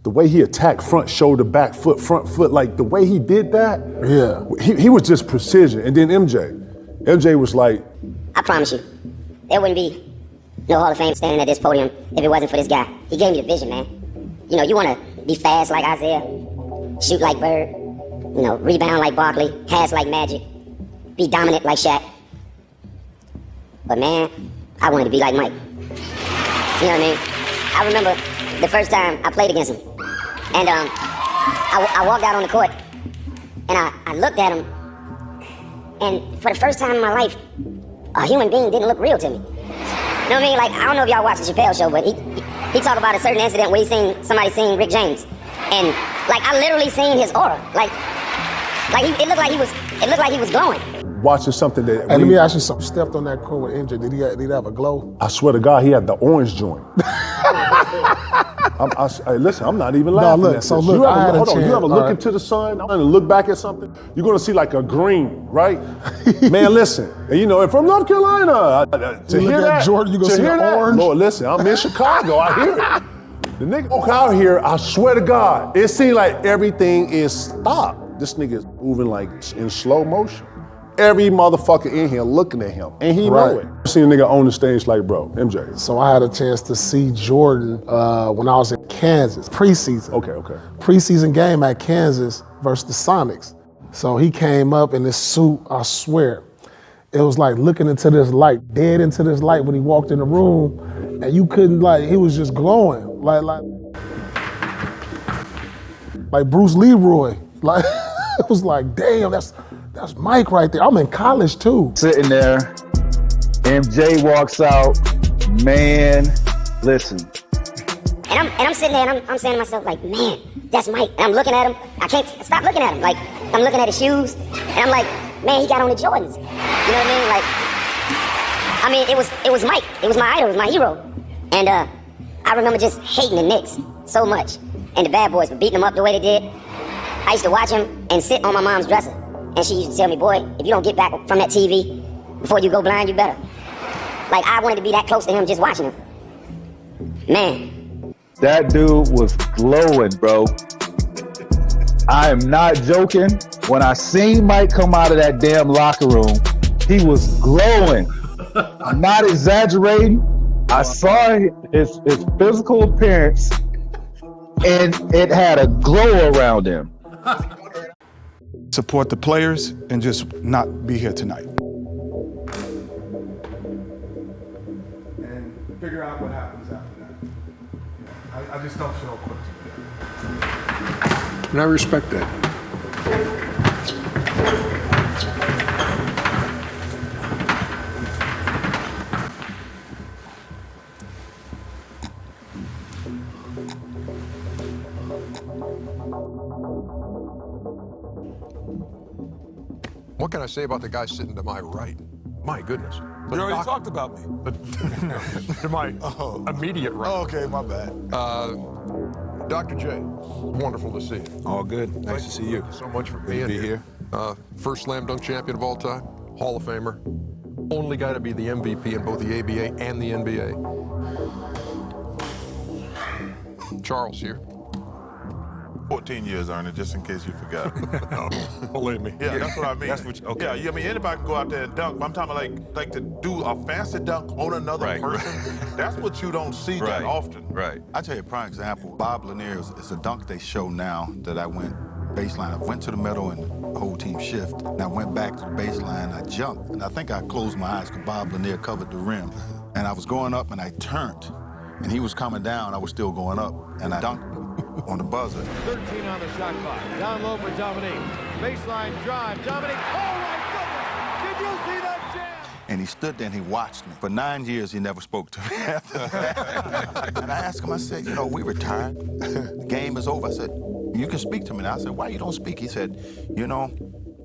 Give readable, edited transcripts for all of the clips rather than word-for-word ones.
the way he attacked front shoulder, back foot, front foot, like the way he did that, he was just precision. And then MJ was like, I promise you, there wouldn't be no Hall of Fame standing at this podium if it wasn't for this guy. He gave me the vision, man. You know, you want to be fast like Isaiah, shoot like Bird, you know, rebound like Barkley, pass like Magic, be dominant like Shaq. But man, I wanted to be like Mike. You know what I mean? I remember the first time I played against him. And I walked out on the court and I looked at him, and for the first time in my life, a human being didn't look real to me. You know what I mean? Like, I don't know if y'all watch the Chappelle Show, but he talked about a certain incident where he seen somebody sing Rick James. And like, I literally seen his aura. It looked like he was glowing. Watching something that. Hey, let me ask you something. Stepped on that court with MJ. Did he have a glow? I swear to God, he had the orange joint. Hey, listen, I'm not even laughing. No, look, at so this. look, You I had a you chance. ever look into the sun and look back at something? You're gonna see like a green, right? Man, listen, and you know, and from North Carolina, to You hear look at that, Jordan, you gonna to see hear the that, orange? Lord, listen, I'm in Chicago, I hear it. The nigga walk out here, I swear to God, it seems like everything is stopped. This nigga is moving like in slow motion. Every motherfucker in here looking at him, and he know it. I seen a nigga on the stage like, bro, MJ. So I had a chance to see Jordan when I was in Kansas, preseason. Okay. Preseason game at Kansas versus the Sonics. So he came up in this suit, I swear. It was like looking into this light, dead into this light when he walked in the room, and you couldn't, like, he was just glowing. Like Bruce Leroy. Like, it was like, damn, that's Mike right there. I'm in college too. Sitting there, MJ walks out, man, listen. And I'm sitting there and I'm saying to myself, like, man, that's Mike. And I'm looking at him. I can't stop looking at him. Like, I'm looking at his shoes, and I'm like, man, he got on the Jordans. You know what I mean? Like, it was Mike. It was my idol. It was my hero. And I remember just hating the Knicks so much. And the bad boys were beating them up the way they did. I used to watch him and sit on my mom's dresser. And she used to tell me, boy, if you don't get back from that TV before you go blind, you better. Like, I wanted to be that close to him just watching him. Man. That dude was glowing, bro. I am not joking. When I seen Mike come out of that damn locker room, he was glowing. I'm not exaggerating. I saw his physical appearance, and it had a glow around him. Support the players and just not be here tonight. And figure out what happens after that. I just don't feel equipped. And I respect that. What can I say about the guy sitting to my right? My goodness. You already talked about me. To my immediate right. Oh, okay, my bad. Dr. J, wonderful to see you. All good. Nice to see you. Thank you so much for Good being to be here. First slam dunk champion of all time, Hall of Famer, only guy to be the MVP in both the ABA and the NBA. Charles here. 14 years, Ernie, just in case you forgot. Believe me. Yeah, that's what I mean. That's what you, okay. Yeah, I mean, anybody can go out there and dunk, but I'm talking like to do a fancy dunk on another person. That's what you don't see that often. Right. I tell you a prime example. Bob Lanier is a dunk they show now that I went baseline. I went to the middle and the whole team shift. And I went back to the baseline, I jumped, and I think I closed my eyes because Bob Lanier covered the rim. And I was going up and I turned, and he was coming down, I was still going up, and I dunked on the buzzer. 13 on the shot clock. Down low for Dominique. Baseline drive. Dominique. Oh my goodness! Did you see that jam? And he stood there and he watched me. For 9 years, he never spoke to me after that. And I asked him, I said, you know, we retired. The game is over. I said, you can speak to me now. I said, why you don't speak? He said, you know,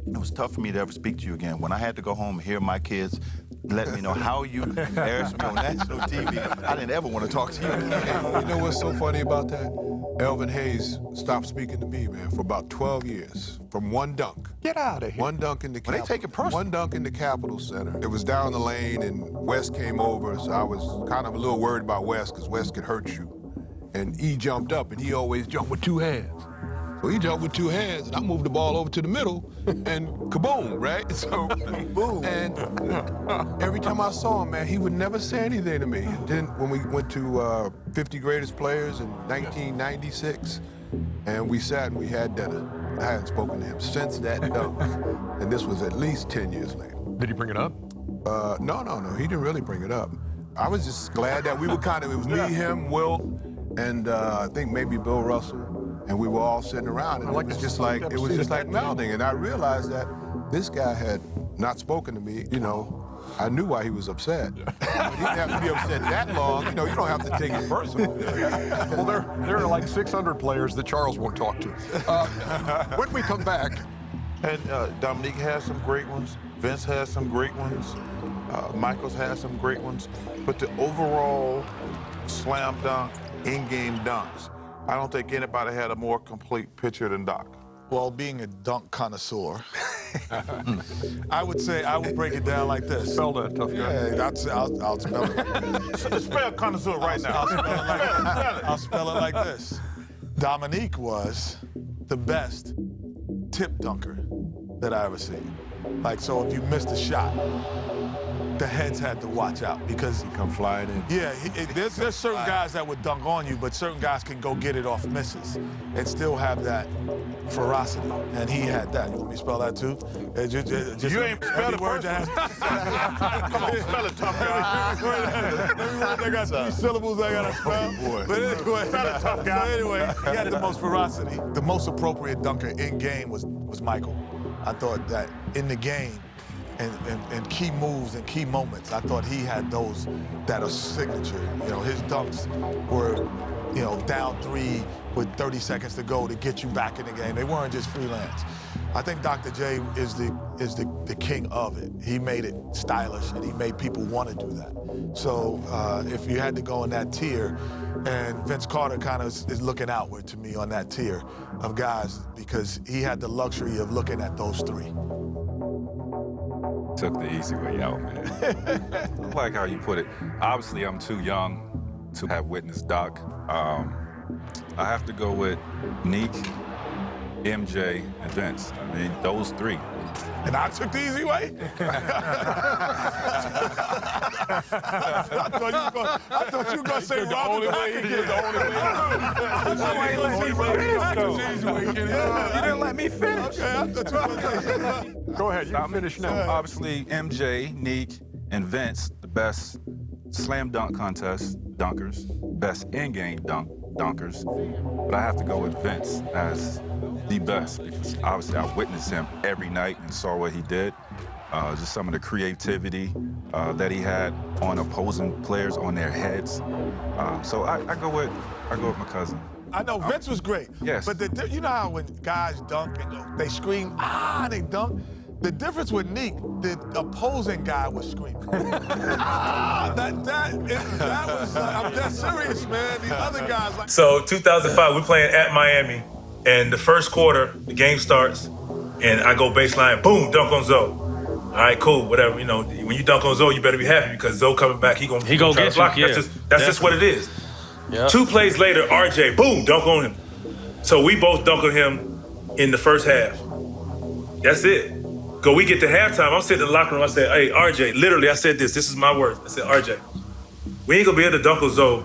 it was tough for me to ever speak to you again. When I had to go home and hear my kids let me know how you embarrassed me on national TV, I didn't ever want to talk to you again. You know what's so funny about that? Elvin Hayes stopped speaking to me, man, for about 12 years. From one dunk. Get out of here. One dunk in the Capitol. They take it personal. One dunk in the Capitol Center. It was down the lane and West came over, so I was kind of a little worried about West because West could hurt you. and E jumped up, and he always jumped with 2 hands. So he jumped with 2 hands, and I moved the ball over to the middle, and kaboom, right? So, boom. And every time I saw him, man, he would never say anything to me. And then when we went to 50 Greatest Players in 1996, and we sat and we had dinner, I hadn't spoken to him since that dunk, and this was at least 10 years later. Did he bring it up? No, he didn't really bring it up. I was just glad that we were it was me, him, Wilt, and I think maybe Bill Russell. And we were all sitting around, and it was just like melding. And I realized that this guy had not spoken to me. You know, I knew why he was upset. But he didn't have to be upset that long. You know, you don't have to take it personal. Well, there are like 600 players that Charles won't talk to. When we come back, And Dominique has some great ones. Vince has some great ones. Michaels has some great ones. But the overall slam dunk, in-game dunks, I don't think anybody had a more complete picture than Doc. Well, being a dunk connoisseur, I would break it down like this. Spell that, tough guy. Yeah, I'll spell it. Spell connoisseur right now. I'll spell it like this. Dominique was the best tip dunker that I ever seen. Like, so if you missed a shot, the heads had to watch out because he come flying in. Yeah, there's certain guys that would dunk on you, but certain guys can go get it off misses and still have that ferocity. And he had that. You want me to spell that too? Just You ain't spelled it word. Come on, spell it, tough guy. Every word that got 3 syllables I gotta spell. Boy. But anyway, Spell it, tough guy. So anyway, he had the most ferocity. The most appropriate dunker in game was Michael. I thought that in the game, and key moves and key moments, I thought he had those that are signature. You know, his dunks were, you know, down 3 with 30 seconds to go to get you back in the game. They weren't just freelance. I think Dr. J is the king of it. He made it stylish, and he made people want to do that. So if you had to go in that tier, and Vince Carter kind of is looking outward to me on that tier of guys because he had the luxury of looking at those 3. Took the easy way out, man. I like how you put it. Obviously, I'm too young to have witnessed Doc. I have to go with Neek, MJ, and Vince. I mean, those 3. And I took the easy way? I thought you were going to say Robert Packard. You didn't let me finish. Okay, I thought you were going to say. Go ahead, you can finish now. Obviously, MJ, Neek, and Vince, the best slam dunk contest dunkers, best in-game dunkers. But I have to go with Vince as the best because obviously I witnessed him every night and saw what he did. Just some of the creativity that he had on opposing players on their heads. So I go with my cousin. I know Vince was great. Yes. But you know how when guys dunk and they scream, they dunk? The difference with Neek, the opposing guy was screaming. that was, I'm that serious, man. The other guys like. So 2005, we're playing at Miami, and the first quarter, the game starts, and I go baseline, boom, dunk on Zoe. All right, cool, whatever. You know, when you dunk on Zoe, you better be happy because Zoe coming back, he gonna try to block you. That's just what it is. Yep. 2 plays later, RJ, boom, dunk on him. So we both dunk on him in the first half. That's it. Go, we get to halftime. I'm sitting in the locker room. I said, hey, RJ, literally, I said this is my words. I said, RJ, we ain't gonna be able to dunk on Zoe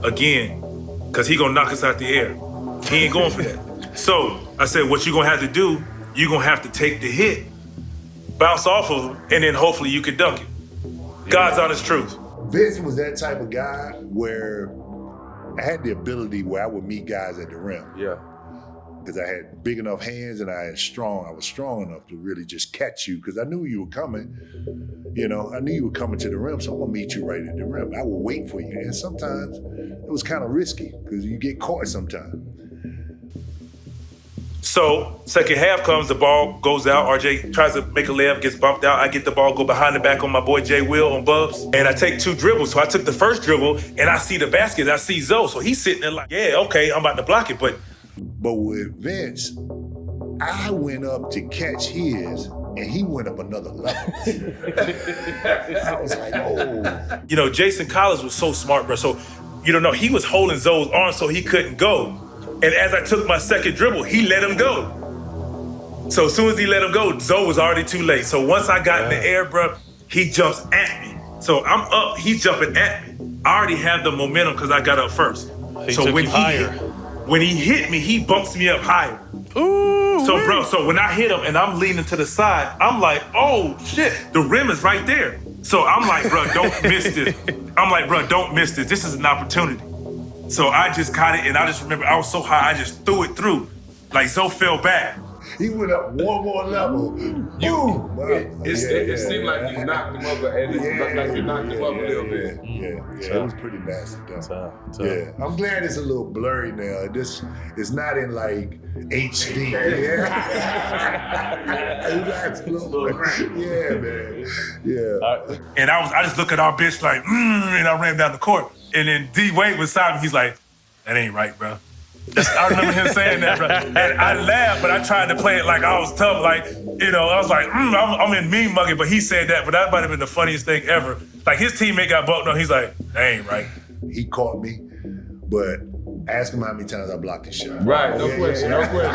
again because he gonna knock us out the air. He ain't going for that. So I said, what you gonna have to do, you gonna have to take the hit, bounce off of him, and then hopefully you can dunk it. God's honest truth. Vince was that type of guy where I had the ability where I would meet guys at the rim. Yeah. Because I had big enough hands and I was strong enough to really just catch you because I knew you were coming. You know, I knew you were coming to the rim, so I'm gonna meet you right at the rim. I will wait for you. And sometimes it was kind of risky because you get caught sometimes. So, second half comes, the ball goes out. RJ tries to make a layup, gets bumped out. I get the ball, go behind the back on my boy Jay Will on Bubs. And I take 2 dribbles. So I took the first dribble and I see the basket and I see Zoe. So he's sitting there like, yeah, okay, I'm about to block it. But with Vince, I went up to catch his and he went up another level. I was like, oh. You know, Jason Collins was so smart, bro. So you don't know, he was holding Zoe's arm so he couldn't go. And as I took my second dribble, he let him go. So as soon as he let him go, Zoe was already too late. So once I got in the air, bro, he jumps at me. So I'm up, he's jumping at me. I already have the momentum because I got up first. So when he hit me, he bumps me up higher. Ooh, so bro, so when I hit him and I'm leaning to the side, I'm like, oh shit, the rim is right there. So I'm like, bro, don't miss this. I'm like, bro, don't miss this. This is an opportunity. So I just caught it, and I just remember I was so high, I just threw it through. Like Zoe fell back. He went up one more level. It seemed like you knocked him up, and it looked like you knocked him up a little bit. Yeah, it was pretty nasty though. Yeah, I'm glad it's a little blurry now. This is not in like HD. Yeah, man. Yeah. And I just look at our bitch like, and I ran down the court. And then D Wade was beside me. He's like, that ain't right, bro. I remember him saying that, bro. And I laughed, but I tried to play it like I was tough. Like, you know, I was like, I'm in mean mugging, but he said that, but that might have been the funniest thing ever. Like, his teammate got bumped on. He's like, that ain't right. He caught me, but ask him how many times I blocked his shot. Right, no question. No question.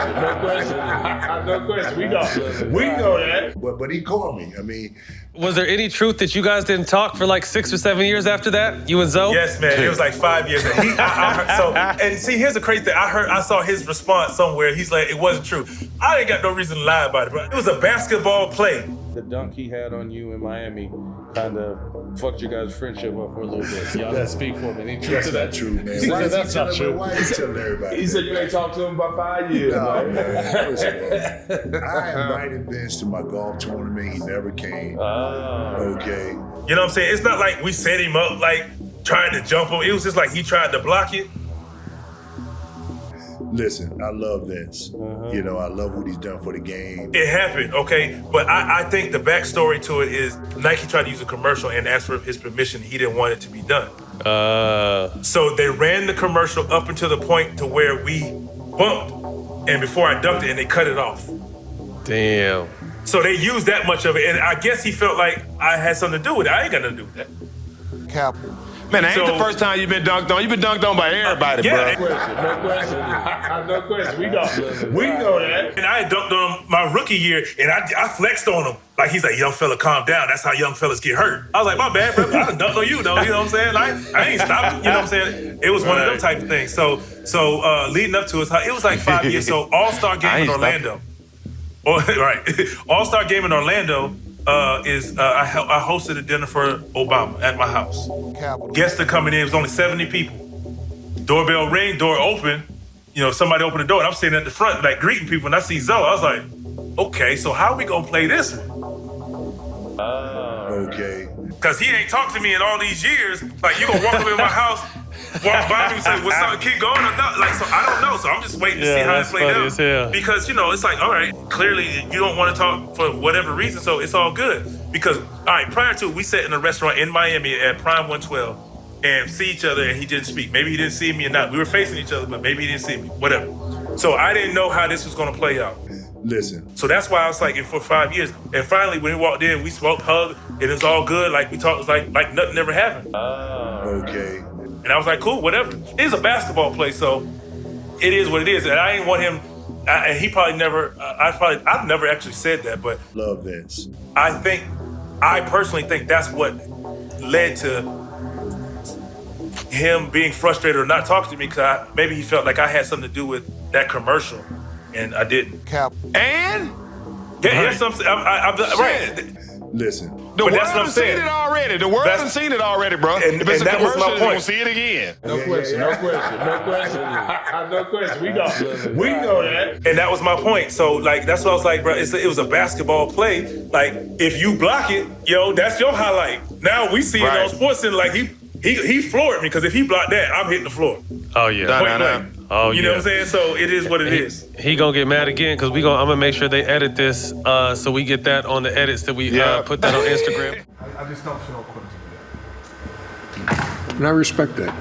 We know that. But he caught me. I mean, was there any truth that you guys didn't talk for like 6 or 7 years after that? You and Zoe? Yes, man. It was like 5 years. And and see, here's the crazy thing. I saw his response somewhere. He's like, it wasn't true. I ain't got no reason to lie about it, bro. It was a basketball play. The dunk he had on you in Miami kind of fucked your guys' friendship up for a little bit. Y'all didn't speak for him. Any truth to that? That's not true, man. He said that's not true. Why is he telling everybody? He said you ain't talked to him about 5 years. No, man. First of all, I invited Vince to my golf tournament. He never came. Okay. You know what I'm saying? It's not like we set him up, like, trying to jump him. It was just like he tried to block it. Listen, I love Vince. You know, I love what he's done for the game. It happened, okay? But I think the backstory to it is Nike tried to use a commercial and asked for his permission. He didn't want it to be done. So they ran the commercial up until the point to where we bumped, and before I dunked it, and they cut it off. Damn. So they used that much of it, and I guess he felt like I had something to do with it. I ain't got nothing to do with that. Cap. Man, that ain't the first time you've been dunked on. You've been dunked on by everybody, yeah. bro. No question. We know that. And I had dunked on him my rookie year, and I flexed on him. Like, he's like, young fella, calm down. That's how young fellas get hurt. I was like, my bad, bro. I done dunked on you, though. You know what I'm saying? Like, I ain't stopping. You know what I'm saying? It was one of them type of things. So leading up to it was like 5 years. So All-Star game in Orlando. All-Star game in Orlando is I hosted a dinner for Obama at my house. Guests are coming in. It was only 70 people. Doorbell ring, door open. You know, somebody opened the door, and I'm sitting at the front, like, greeting people, and I see Zoe. I was like, okay, so how we gonna play this one? Okay. Because he ain't talked to me in all these years. Like, you gonna walk up in my house, walk by me and say, what's up, keep going or not? Like, so I don't know. So I'm just waiting to see how it plays out. Because, you know, it's like, all right, clearly you don't want to talk for whatever reason, so it's all good. Because, all right, prior to it, we sat in a restaurant in Miami at Prime 112 and see each other, and he didn't speak. Maybe he didn't see me or not. We were facing each other, but maybe he didn't see me, whatever. So I didn't know how this was going to play out. Listen. So that's why I was like, for 5 years. And finally, when he walked in, we smoked, hugged, and it was all good. Like, we talked, it was like nothing ever happened. Okay. And I was like, cool, whatever. It's a basketball place, so it is what it is. And I didn't want him, and he probably never, I've never actually said that, but. Love Vince. I personally think that's what led to him being frustrated or not talking to me, because maybe he felt like I had something to do with that commercial, and I didn't. Cap. And? Yeah, something. Right. Listen. The world has seen it already. The world has seen it already, bro. And if it's that a was commercial, my you're point. gonna see it again. No question. We know that. And that was my point. So, like, that's what I was like, bro. It was a basketball play. Like, if you block it, yo, that's your highlight. Now we see it on SportsCenter, like he floored me, because if he blocked that, I'm hitting the floor. Oh yeah. Oh, you know what I'm saying? So it is what it is. He gonna get mad again, because I'm gonna make sure they edit this so we get that on the edits that we put that on Instagram. I just don't feel equipped to do that. And I respect that.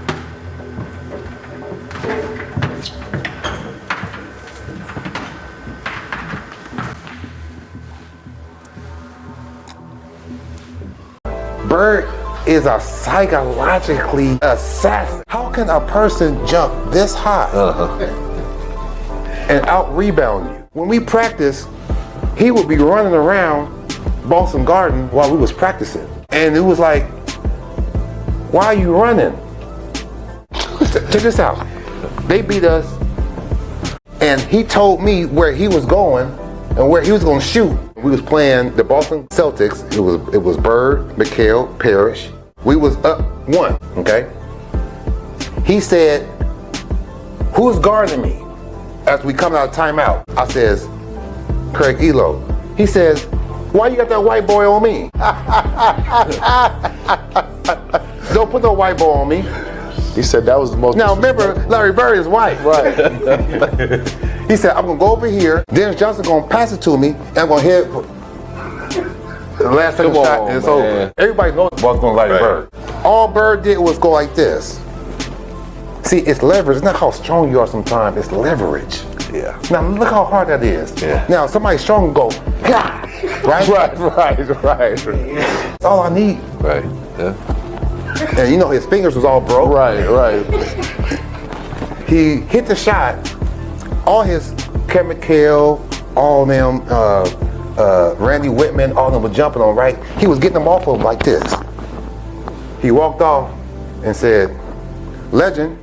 Bird is a psychologically assassin. How can a person jump this high and out rebound you? When we practice, he would be running around Boston Garden while we was practicing. And it was like, why are you running? Check this out. They beat us, and he told me where he was going and where he was going to shoot. We was playing the Boston Celtics. It was Bird, McHale, Parrish. We was up 1, okay? He said, who's guarding me? As we come out of timeout, I says, Craig Elo. He says, why you got that white boy on me? Don't put no white boy on me. He said that was the most. Now remember, Larry Bird is white. Right. He said, I'm gonna go over here, Dennis Johnson gonna pass it to me, and I'm gonna hit the last second shot, and it's over. Everybody knows what's gonna Larry Bird. All Bird did was go like this. See, it's leverage. It's not how strong you are sometimes, it's leverage. Yeah. Now look how hard that is. Yeah. Now somebody strong go, yeah, right? Right. That's all I need. Right. Yeah. And you know his fingers was all broke. Right. He hit the shot. All his Kevin McHale, all them, Randy Whitman, all them were jumping on, right? He was getting them off of him like this. He walked off and said, legend,